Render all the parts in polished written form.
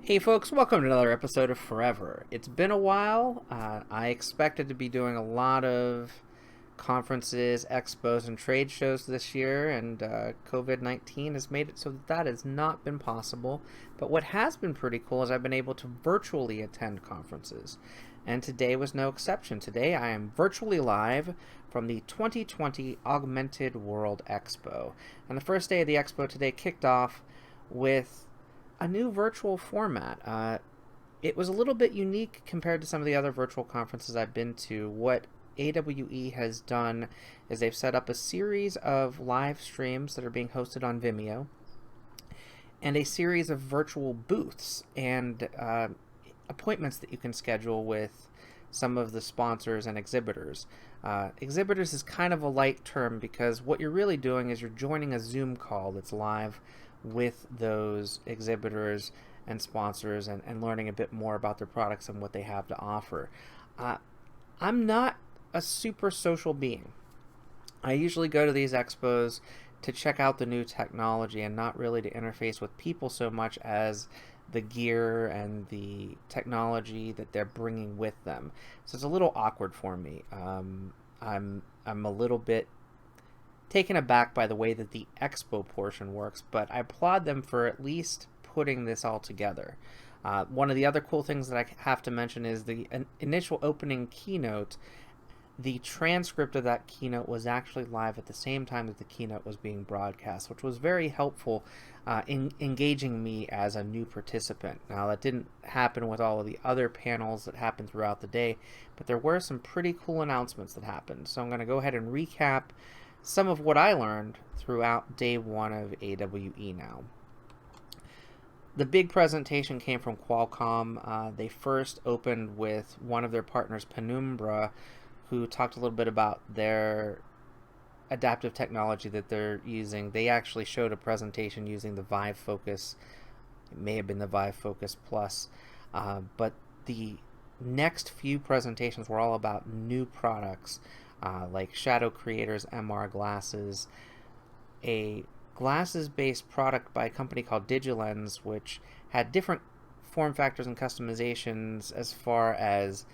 Hey folks, welcome to another episode of Forever. It's been a while. I expected to be doing a lot of conferences, expos, and trade shows this year, and COVID-19 has made it so that has not been possible. But what has been pretty cool is I've been able to virtually attend conferences. And today was no exception. Today I am virtually live from the 2020 Augmented World Expo. And the first day of the expo today kicked off with a new virtual format. It was a little bit unique compared to some of the other virtual conferences I've been to. What AWE has done is they've set up a series of live streams that are being hosted on Vimeo and a series of virtual booths and appointments that you can schedule with some of the sponsors and exhibitors. Exhibitors is kind of a light term because what you're really doing is you're joining a Zoom call that's live with those exhibitors and sponsors and learning a bit more about their products and what they have to offer. I'm not a super social being. I usually go to these expos to check out the new technology and not really to interface with people so much as the gear and the technology that they're bringing with them. So it's a little awkward for me. I'm a little bit taken aback by the way that the expo portion works, but I applaud them for at least putting this all together. One of the other cool things that I have to mention is the initial opening keynote. The transcript of that keynote was actually live at the same time that the keynote was being broadcast, which was very helpful in engaging me as a new participant. Now, that didn't happen with all of the other panels that happened throughout the day, but there were some pretty cool announcements that happened. So I'm going to go ahead and recap some of what I learned throughout day one of AWE now. The big presentation came from Qualcomm. They first opened with one of their partners, Penumbra, who talked a little bit about their adaptive technology that they're using. They actually showed a presentation using the Vive Focus. It may have been the Vive Focus Plus, but the next few presentations were all about new products, like Shadow Creator's MR glasses, a glasses-based product by a company called DigiLens, which had different form factors and customizations as far as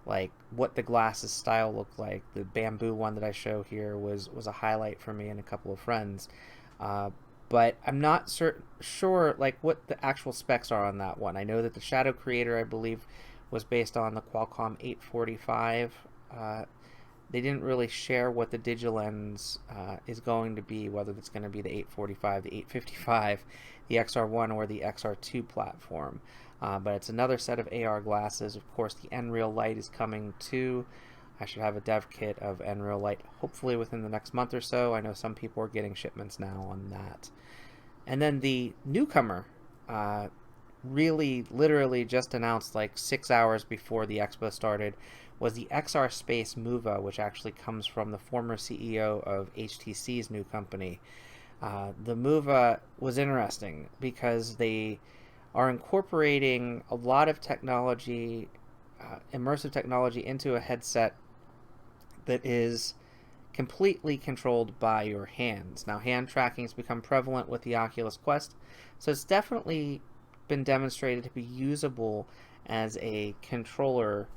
like what the glasses style looked like. The bamboo one that I show here was a highlight for me and a couple of friends, but I'm not sure like what the actual specs are on that one. I know that the Shadow Creator, I believe, was based on the Qualcomm 845. They didn't really share what the DigiLens is going to be, whether it's going to be the 845, the 855, the XR1, or the XR2 platform. But it's another set of AR glasses. Of course, the Nreal Light is coming too. I should have a dev kit of Nreal Light hopefully within the next month or so. I know some people are getting shipments now on that. And then the newcomer, really literally just announced like 6 hours before the expo started, was the XR Space Muva, which actually comes from the former CEO of HTC's new company. The Muva was interesting because they are incorporating a lot of technology, immersive technology, into a headset that is completely controlled by your hands. Now, hand tracking has become prevalent with the Oculus Quest, so it's definitely been demonstrated to be usable as a controller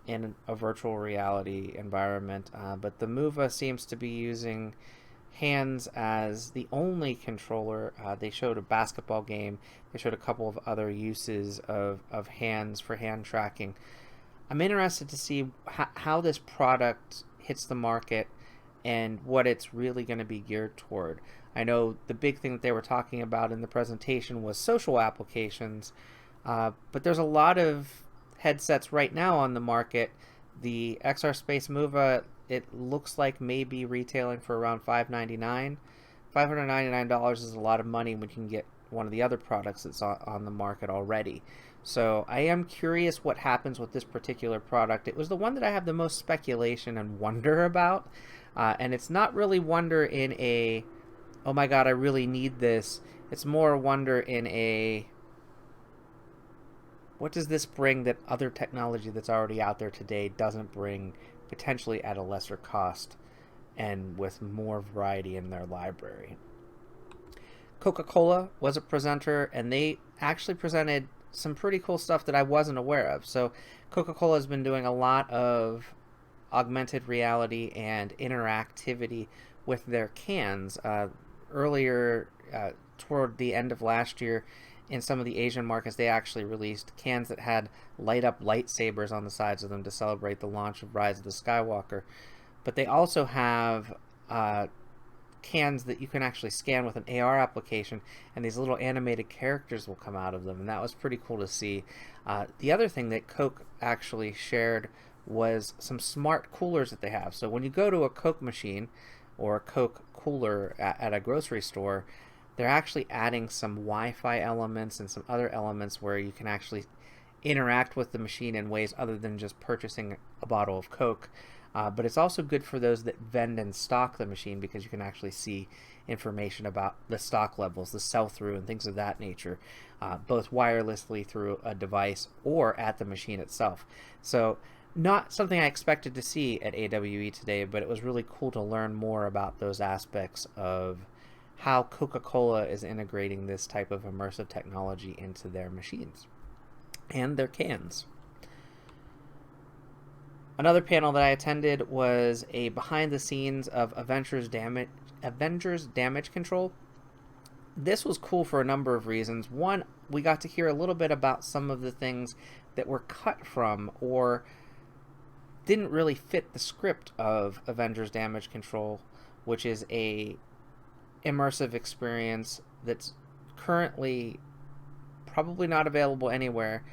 in a virtual reality environment, but the Muva seems to be using hands as the only controller. They showed a basketball game. They showed a couple of other uses of hands for hand tracking. I'm interested to see how this product hits the market and what it's really going to be geared toward. I know the big thing that they were talking about in the presentation was social applications, but there's a lot of headsets right now on the market. The XR Space Muva, it looks like maybe retailing for around $599. $599 is a lot of money when you can get one of the other products that's on the market already. So I am curious what happens with this particular product. It was the one that I have the most speculation and wonder about. And it's not really wonder in a, oh my god, I really need this. It's more wonder in a, what does this bring that other technology that's already out there today doesn't bring, potentially at a lesser cost and with more variety in their library? CocaCola was a presenter, and they actually presented some pretty cool stuff that I wasn't aware of. So Coca-Cola has been doing a lot of augmented reality and interactivity with their cans. Earlier, toward the end of last year, in some of the Asian markets, they actually released cans that had light up lightsabers on the sides of them to celebrate the launch of Rise of the Skywalker. But they also have cans that you can actually scan with an AR application, and these little animated characters will come out of them, and that was pretty cool to see. The other thing that Coke actually shared was some smart coolers that they have. So when you go to a Coke machine or a Coke cooler at a grocery store, they're actually adding some Wi-Fi elements and some other elements where you can actually interact with the machine in ways other than just purchasing a bottle of Coke. But it's also good for those that vend and stock the machine, because you can actually see information about the stock levels, the sell-through, and things of that nature, both wirelessly through a device or at the machine itself. So not something I expected to see at AWE today, but it was really cool to learn more about those aspects of how Coca-Cola is integrating this type of immersive technology into their machines and their cans. Another panel that I attended was a behind the scenes of Avengers damage control. This was cool for a number of reasons. One, we got to hear a little bit about some of the things that were cut from or didn't really fit the script of Avengers Damage Control, which is a immersive experience that's currently probably not available anywhere,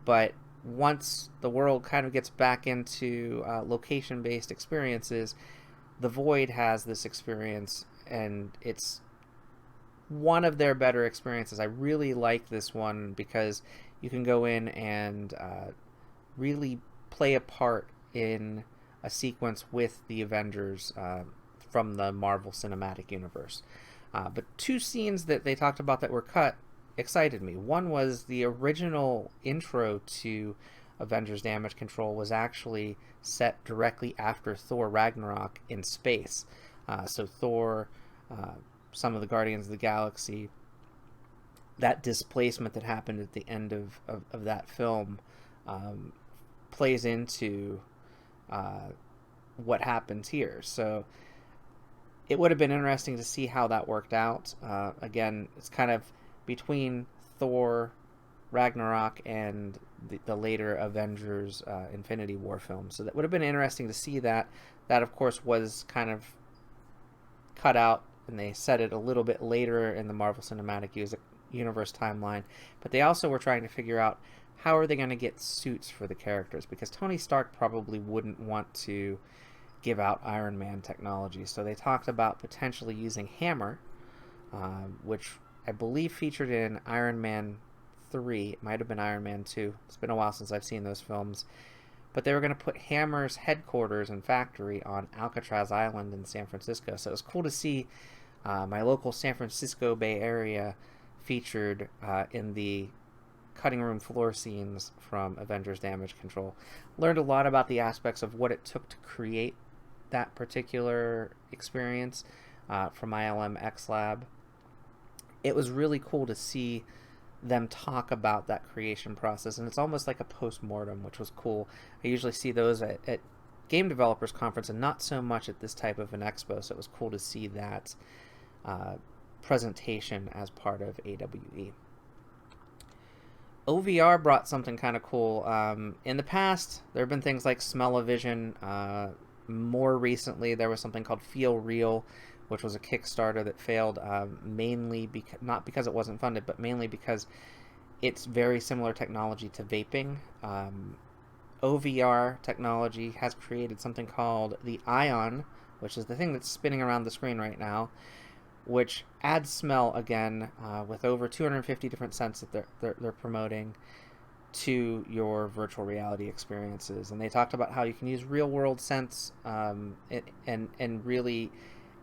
but once the world kind of gets back into location-based experiences, The Void has this experience, and it's one of their better experiences. I really like this one because you can go in and really play a part in a sequence with the Avengers from the Marvel Cinematic Universe. But two scenes that they talked about that were cut excited me. One was the original intro to Avengers Damage Control was actually set directly after Thor Ragnarok in space. So Thor, some of the Guardians of the Galaxy, that displacement that happened at the end of that film plays into what happens here. So it would have been interesting to see how that worked out. Again, it's kind of between Thor Ragnarok and the later Avengers Infinity War film. So that would have been interesting to see that. That, of course, was kind of cut out, and they set it a little bit later in the Marvel Cinematic Universe timeline. But they also were trying to figure out how are they going to get suits for the characters, because Tony Stark probably wouldn't want to give out Iron Man technology. So they talked about potentially using Hammer, which I believe featured in Iron Man 3. It might have been Iron Man 2. It's been a while since I've seen those films. But they were going to put Hammer's headquarters and factory on Alcatraz Island in San Francisco. So it was cool to see my local San Francisco Bay Area featured in the cutting room floor scenes from Avengers Damage Control. Learned a lot about the aspects of what it took to create that particular experience from ILM X Lab. It was really cool to see them talk about that creation process, and it's almost like a post-mortem, which was cool. I usually see those at Game Developers Conference and not so much at this type of an expo, so it was cool to see that presentation as part of AWE. OVR brought something kind of cool. In the past, there have been things like Smell-O-Vision. More recently, there was something called Feel Real, which was a Kickstarter that failed, mainly not because it wasn't funded, but mainly because it's very similar technology to vaping. OVR technology has created something called the Ion, which is the thing that's spinning around the screen right now, which adds smell again with over 250 different scents that they're promoting to your virtual reality experiences. And they talked about how you can use real-world scents and really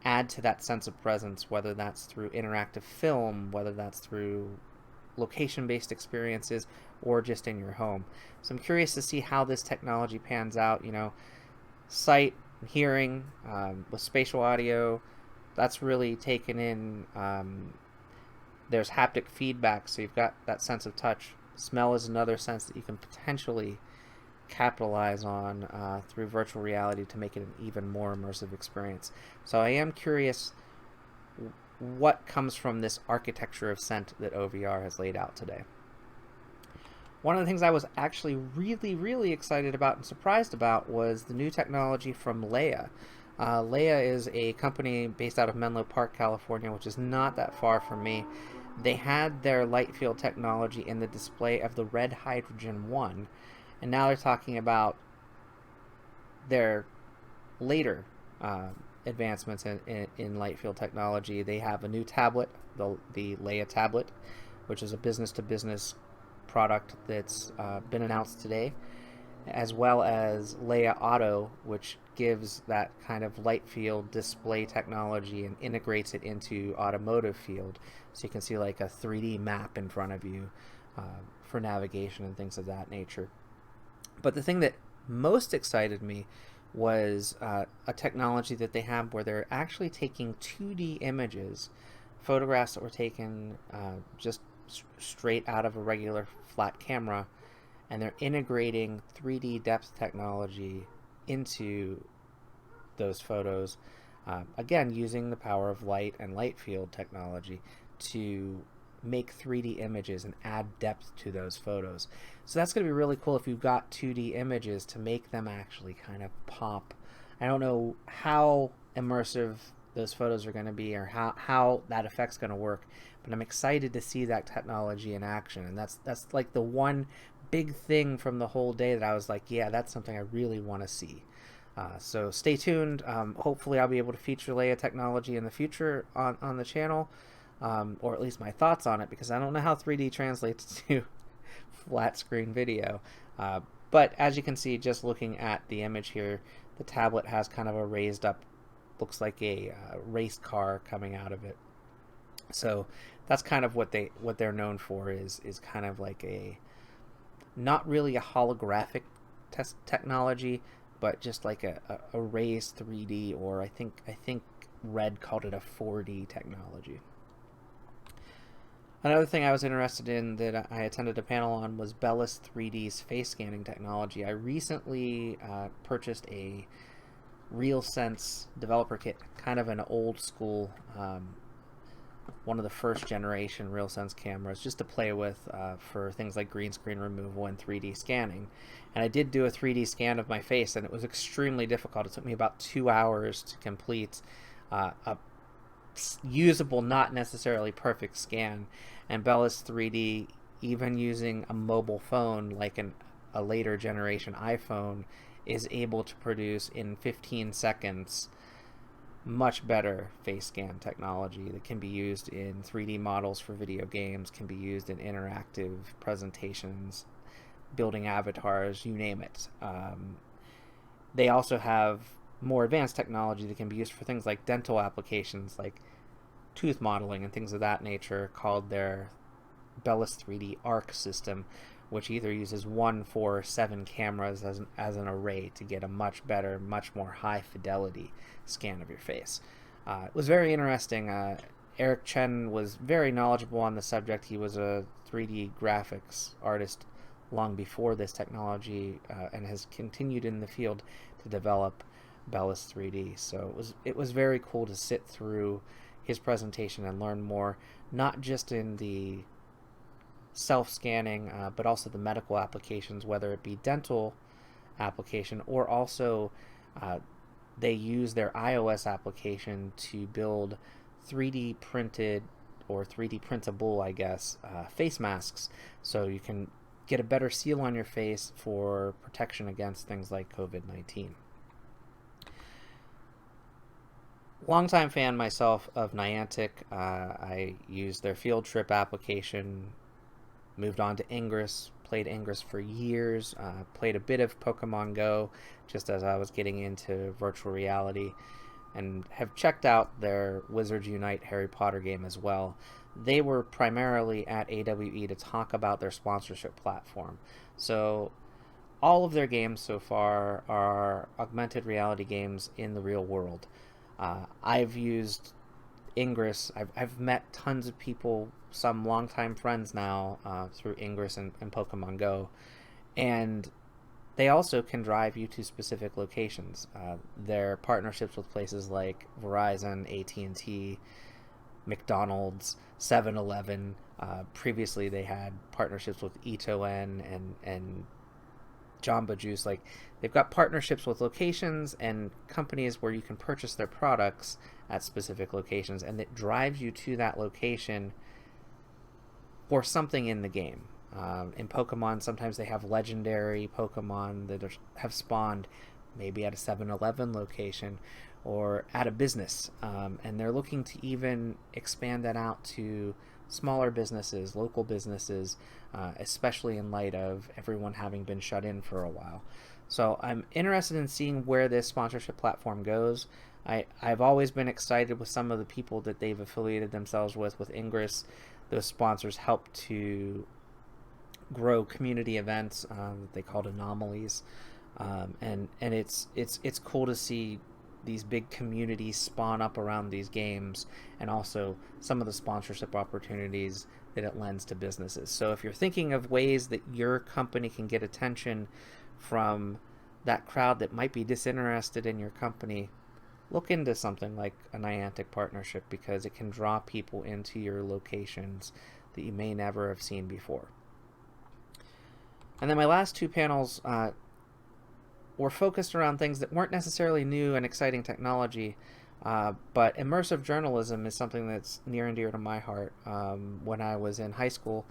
add to that sense of presence, whether that's through interactive film, whether that's through location-based experiences, or just in your home. So I'm curious to see how this technology pans out. You know, sight and hearing with spatial audio, that's really taken in. There's haptic feedback, so you've got that sense of touch Smell is another sense that you can potentially capitalize on through virtual reality to make it an even more immersive experience. So I am curious what comes from this architecture of scent that OVR has laid out today. One of the things I was actually really excited about and surprised about was the new technology from Leia. Leia is a company based out of Menlo Park, California, which is not that far from me. They had their light field technology in the display of the Red Hydrogen 1, and now they're talking about their later advancements in light field technology. They have a new tablet, the Leia tablet, which is a business-to-business product that's been announced today, as well as Leia Auto, which gives that kind of light field display technology and integrates it into automotive field, so you can see like a 3D map in front of you for navigation and things of that nature. But the thing that most excited me was a technology that they have where they're actually taking 2D images, photographs that were taken just straight out of a regular flat camera, and they're integrating 3D depth technology into those photos, again using the power of light and light field technology to make 3D images and add depth to those photos. So that's going to be really cool if you've got 2D images to make them actually kind of pop. I don't know how immersive those photos are going to be or how that effect's going to work, but I'm excited to see that technology in action. And that's like the one big thing from the whole day that I was like, yeah, that's something I really want to see. So stay tuned. Hopefully I'll be able to feature Leia technology in the future on the channel, or at least my thoughts on it, because I don't know how 3D translates to flat screen video. But as you can see, just looking at the image here, the tablet has kind of a raised up, looks like a race car coming out of it. So that's kind of what they're known for, is kind of like a, not really a holographic technology, but just like a raised 3D, or I think Red called it a 4D technology. Another thing I was interested in that I attended a panel on was Bellis 3D's face scanning technology. I recently purchased a RealSense developer kit, kind of an old school, one of the first generation RealSense cameras, just to play with for things like green screen removal and 3D scanning. And I did do a 3D scan of my face, and it was extremely difficult. It took me about 2 hours to complete a usable, not necessarily perfect scan. And Bellis 3D, even using a mobile phone like a later generation iPhone, is able to produce in 15 seconds much better face scan technology that can be used in 3D models for video games, can be used in interactive presentations, building avatars, you name it. They also have more advanced technology that can be used for things like dental applications, like tooth modeling and things of that nature, called their Bellis 3D ARC system, which either uses 1, 4, or 7 cameras as an array to get a much better, much more high fidelity scan of your face. It was very interesting. Eric Chen was very knowledgeable on the subject. He was a 3D graphics artist long before this technology, and has continued in the field to develop Bellis 3D. So it was very cool to sit through his presentation and learn more, not just in the self-scanning, but also the medical applications, whether it be dental application, or also they use their iOS application to build 3D printed, or 3D printable, I guess, face masks, so you can get a better seal on your face for protection against things like COVID-19. Longtime fan myself of Niantic. I used their field trip application, moved on to Ingress, played Ingress for years, played a bit of Pokemon Go just as I was getting into virtual reality, and have checked out their Wizards Unite Harry Potter game as well. They were primarily at AWE to talk about their sponsorship platform. So all of their games so far are augmented reality games in the real world. I've used Ingress, I've met tons of people, some longtime friends now, through Ingress and Pokemon Go, and they also can drive you to specific locations. Their partnerships with places like Verizon, AT&T, McDonald's, 7-Eleven. Previously, they had partnerships with Ito-En and Jamba Juice. Like, they've got partnerships with locations and companies where you can purchase their products at specific locations, and it drives you to that location for something in the game. In Pokemon, sometimes they have legendary Pokemon that have spawned maybe at a 7-Eleven location or at a business. And they're looking to even expand that out to smaller businesses, local businesses, especially in light of everyone having been shut in for a while. So I'm interested in seeing where this sponsorship platform goes. I've always been excited with some of the people that they've affiliated themselves with Ingress. Those sponsors help to grow community events that they called anomalies, and it's cool to see these big communities spawn up around these games, and also some of the sponsorship opportunities that it lends to businesses. So if you're thinking of ways that your company can get attention from that crowd that might be disinterested in your company, look into something like a Niantic partnership, because it can draw people into your locations that you may never have seen before. And then my last two panels were focused around things that weren't necessarily new and exciting technology, but immersive journalism is something that's near and dear to my heart. When I was in high school,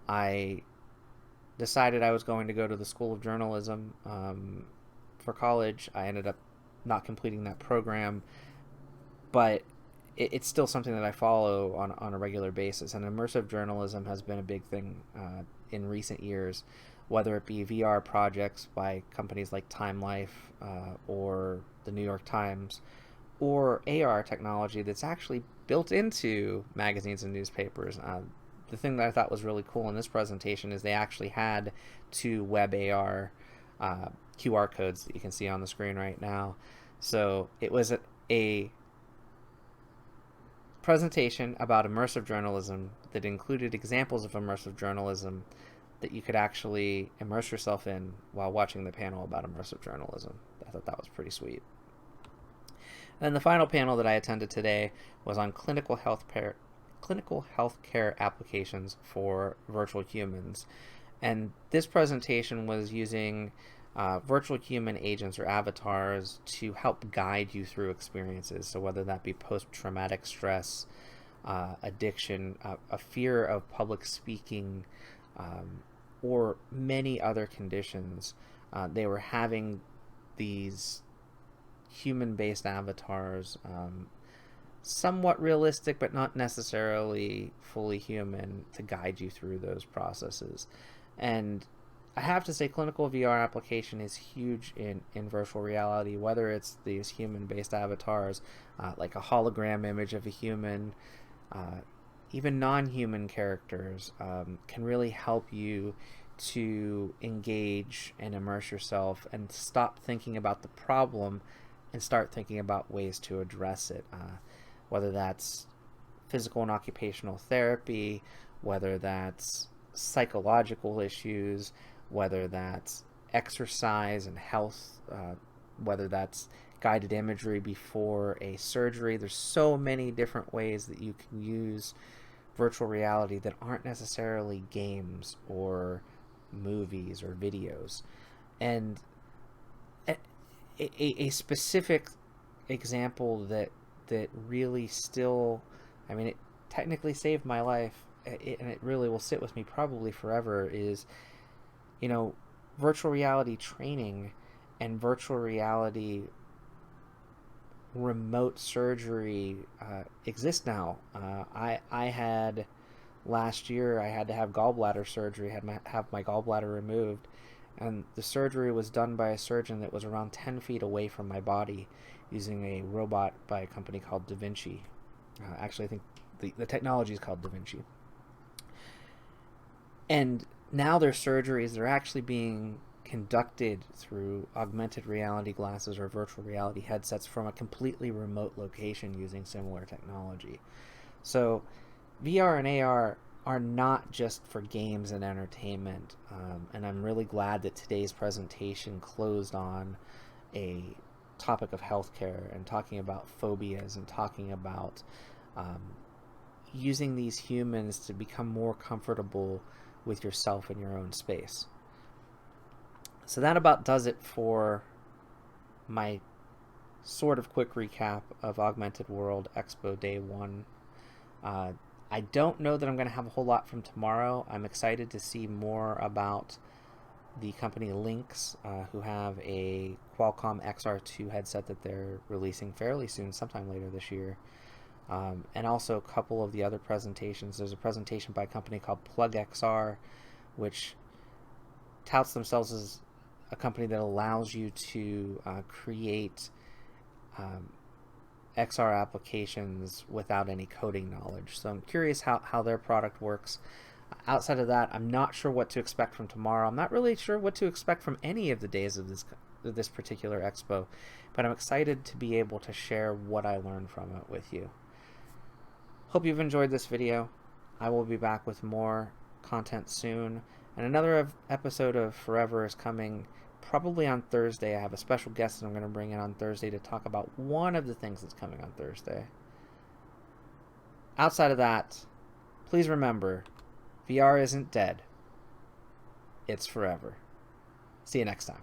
I decided I was going to go to the School of Journalism for college. I ended up not completing that program, but it's still something that I follow on a regular basis. And immersive journalism has been a big thing in recent years, whether it be VR projects by companies like Time Life or the New York Times, or AR technology that's actually built into magazines and newspapers. The thing that I thought was really cool in this presentation is they actually had two web AR QR codes that you can see on the screen right now. So it was a presentation about immersive journalism that included examples of immersive journalism that you could actually immerse yourself in while watching the panel about immersive journalism. I thought that was pretty sweet. And then the final panel that I attended today was on clinical healthcare applications for virtual humans. And this presentation was using virtual human agents or avatars to help guide you through experiences. So whether that be post-traumatic stress, addiction, a fear of public speaking, or many other conditions, they were having these human-based avatars, somewhat realistic but not necessarily fully human, to guide you through those processes. And I have to say, clinical VR application is huge in virtual reality, whether it's these human-based avatars, like a hologram image of a human, even non-human characters can really help you to engage and immerse yourself and stop thinking about the problem and start thinking about ways to address it, whether that's physical and occupational therapy, whether that's psychological issues, whether that's exercise and health, whether that's guided imagery before a surgery. There's so many different ways that you can use virtual reality that aren't necessarily games or movies or videos. And a specific example that really still, I mean, it technically saved my life, and it really will sit with me probably forever, is, virtual reality training and virtual reality remote surgery exist now. I had last year, I had to have gallbladder surgery, have my gallbladder removed, and the surgery was done by a surgeon that was around 10 feet away from my body using a robot by a company called Da Vinci. Actually, I think the technology is called Da Vinci. And now their surgeries, they're actually being conducted through augmented reality glasses or virtual reality headsets from a completely remote location using similar technology. So VR and AR are not just for games and entertainment, and I'm really glad that today's presentation closed on a topic of healthcare and talking about phobias and talking about using these humans to become more comfortable with yourself in your own space. So that about does it for my sort of quick recap of Augmented World Expo Day 1. I don't know that I'm going to have a whole lot from tomorrow. I'm excited to see more about the company Lynx, who have a Qualcomm XR2 headset that they're releasing fairly soon, sometime later this year. And also a couple of the other presentations. There's a presentation by a company called Plug XR, which touts themselves as a company that allows you to create XR applications without any coding knowledge. So I'm curious how their product works. Outside of that, I'm not sure what to expect from tomorrow. I'm not really sure what to expect from any of the days of this particular expo, but I'm excited to be able to share what I learned from it with you. Hope you've enjoyed this video. I will be back with more content soon, and another episode of Forever is coming probably on Thursday. I have a special guest that I'm going to bring in on Thursday to talk about one of the things that's coming on Thursday. Outside of that, please remember, VR isn't dead. It's forever. See you next time.